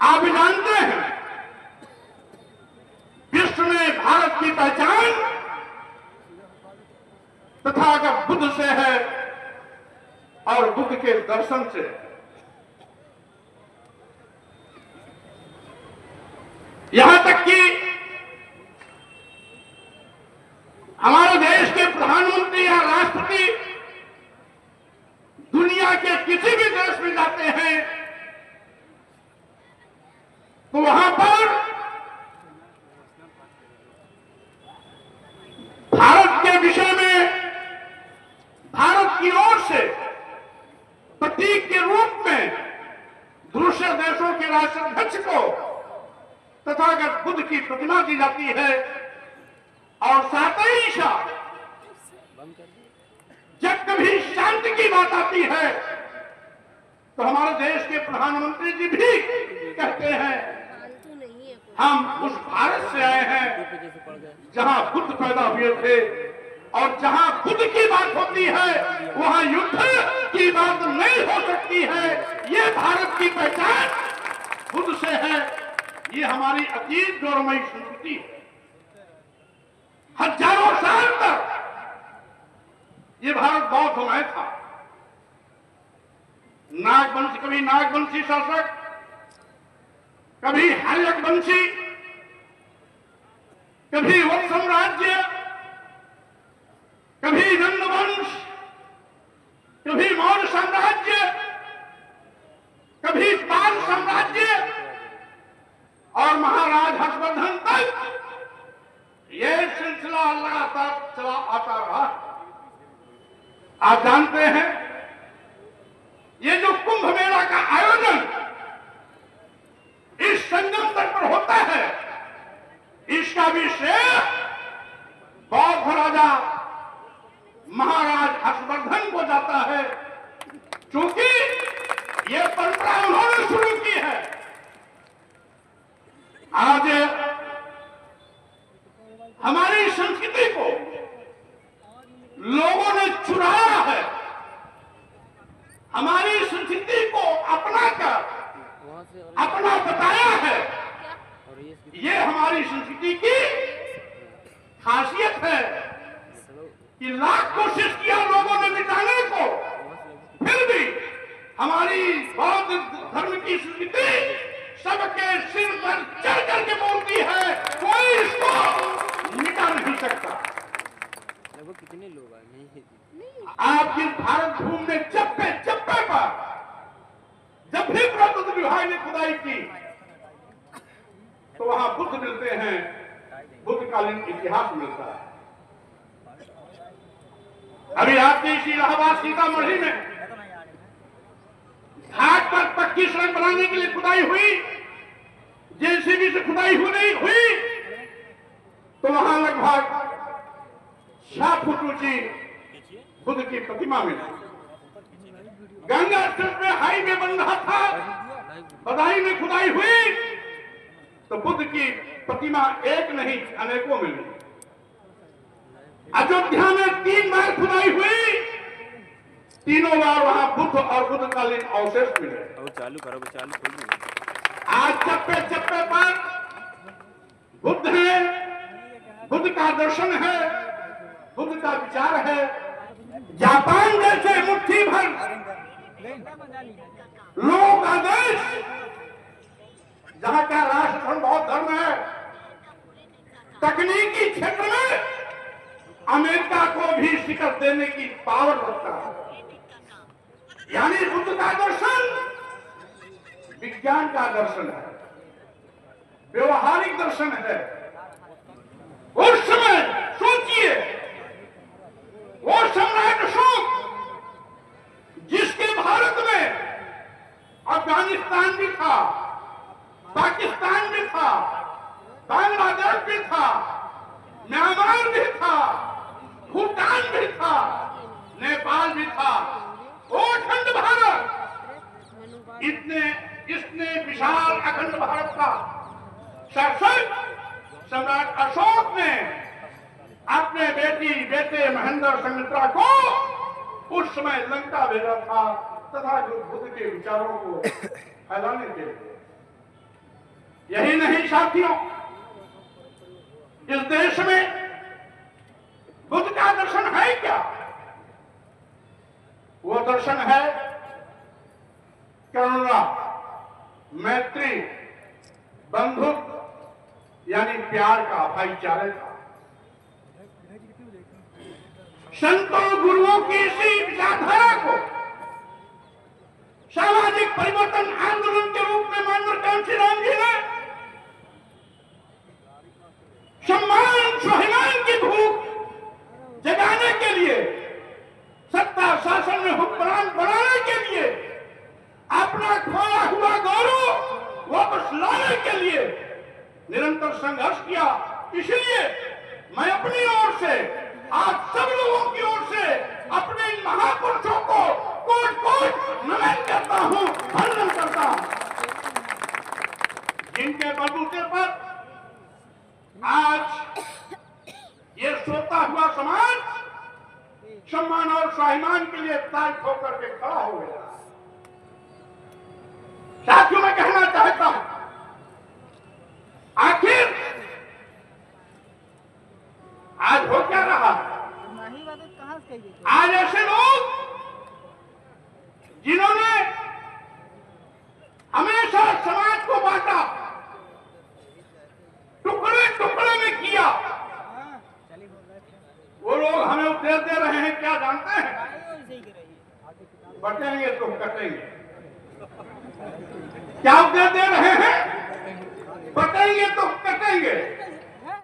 आप जानते हैं विश्व में भारत की पहचान तथागत बुद्ध से है और बुद्ध के दर्शन से। यहां तक कि हमारे देश के प्रधानमंत्री या राष्ट्रपति दुनिया के किसी भी देश में जाते हैं तो वहां पर भारत के विषय में भारत की ओर से प्रतीक के रूप में दूसरे देशों के राष्ट्राध्यक्ष को तथागत बुद्ध की प्रतिमा दी जाती है। और साथ ही साथ जब कभी शांति की बात आती है तो हमारे देश के प्रधानमंत्री जी भी कहते हैं हम उस भारत से आए हैं जहां बुद्ध पैदा हुए थे और जहां बुद्ध की बात होती है वहां युद्ध की बात नहीं हो सकती है। ये भारत की पहचान बुद्ध से है। ये हमारी अतीत गौरवमयी संस्कृति है। हजारों साल तक ये भारत बौद्धमय था। नागवंश, कभी नागवंशी शासक, कभी हर्यक वंशी, कभी वत्स साम्राज्य, कभी नंदवंश, कभी मौर्य साम्राज्य, कभी पाल साम्राज्य और महाराज हर्षवर्धन तक ये सिलसिला लगातार चला आता रहा। आप जानते हैं ये जो कुंभ मेला का आयोजन इस संगम तट पर होता है इसका भी श्रेय बौद्ध राजा महाराज हर्षवर्धन को जाता है, क्योंकि ये परंपरा उन्होंने शुरू की है। आज हमारी संस्कृति को लोगों ने चुराया है। हमारी संस्कृति को अपनाकर अपना बताया है। ये हमारी संस्कृति की खासियत है कि लाख कोशिश किया लोगों ने मिटाने को, फिर भी हमारी बौद्ध धर्म की संस्कृति सबके सिर पर चढ़ करके बोलती है, कोई इसको मिटा नहीं सकता। कितने लोग आए आपकी भारत भूमि में चप्पे चप्पे पर जब भी पुरातत्व विभाग ने खुदाई की तो वहां बुद्ध मिलते हैं, बुद्धकालीन इतिहास मिलता है। अभी आपके इसी इलाहाबाद सीतामढ़ी में घाट पर पक्की सड़क बनाने के लिए खुदाई हुई, जेसीबी से खुदाई हुई तो वहां लगभग 6 फुट ऊंची बुद्ध की प्रतिमा मिली। गंगा तट में हाईवे बन रहा था, बदाई में खुदाई हुई तो बुद्ध की प्रतिमा एक नहीं अनेकों मिली। अयोध्या में 3 बार खुदाई हुई, तीनों बार वहां बुद्ध और बुद्धकालीन अवशेष मिले। चालू करो। आज चप्पे चप्पे पर बुद्ध है, बुद्ध का दर्शन है, बुद्ध का विचार है। जापान जैसे मुट्ठी भर लोगों का देश, जहां का राष्ट्र बौद्ध धर्म है, तकनीकी क्षेत्र में अमेरिका को भी शिकस्त देने की पावर रखता है। यानी बुद्ध का दर्शन विज्ञान का दर्शन है, व्यवहारिक दर्शन है। उस समय सोचिए, वो सम्राट अशोक जिसके भारत में अफगानिस्तान भी था, पाकिस्तान भी था, बांग्लादेश भी था, म्यांमार भी था, भूटान भी था, नेपाल भी था, वो अखंड भारत, इसने विशाल अखंड भारत का शासक सम्राट अशोक ने अपने बेटे महेंद्र संघमित्रा को उस समय लंका भेजा था तथा बुद्ध के विचारों को फैलाने के लिए। यही नहीं साथियों, इस देश में बुद्ध का दर्शन है क्या? वो दर्शन है करुणा, मैत्री, बंधुत्व यानी प्यार का, भाईचारे का। संतों गुरुओं की इसी विचारधारा को सामाजिक परिवर्तन आंदोलन के रूप में मानकर कांशीराम जी ने सम्मान स्वाभिमान की भूख जगाने के लिए, सत्ता शासन में हुक्मरान बनाने के लिए, अपना खोया हुआ गौरव वापस लाने के लिए निरंतर संघर्ष किया। इसलिए मैं अपनी ओर से, आप सब लोगों की ओर से अपने इन महापुरुषों को कोट कोट नमन करता हूं, वंदन करता हूं, जिनके बलबूते पर आज ये सोता हुआ समाज सम्मान और स्वाभिमान के लिए ताज होकर के खड़ा हो गया। साथियों, मैं कहना चाहता हूं, आखिर आज हो क्या रहा है? आज ऐसे लोग जिन्होंने हमेशा समाज को बांटा, टुकड़े टुकड़े में किया, वो लोग हमें उपदेश दे रहे हैं, क्या जानते हैं? बटेंगे तो कटेंगे। क्या उपदेश दे रहे हैं? बटेंगे तो कटेंगे।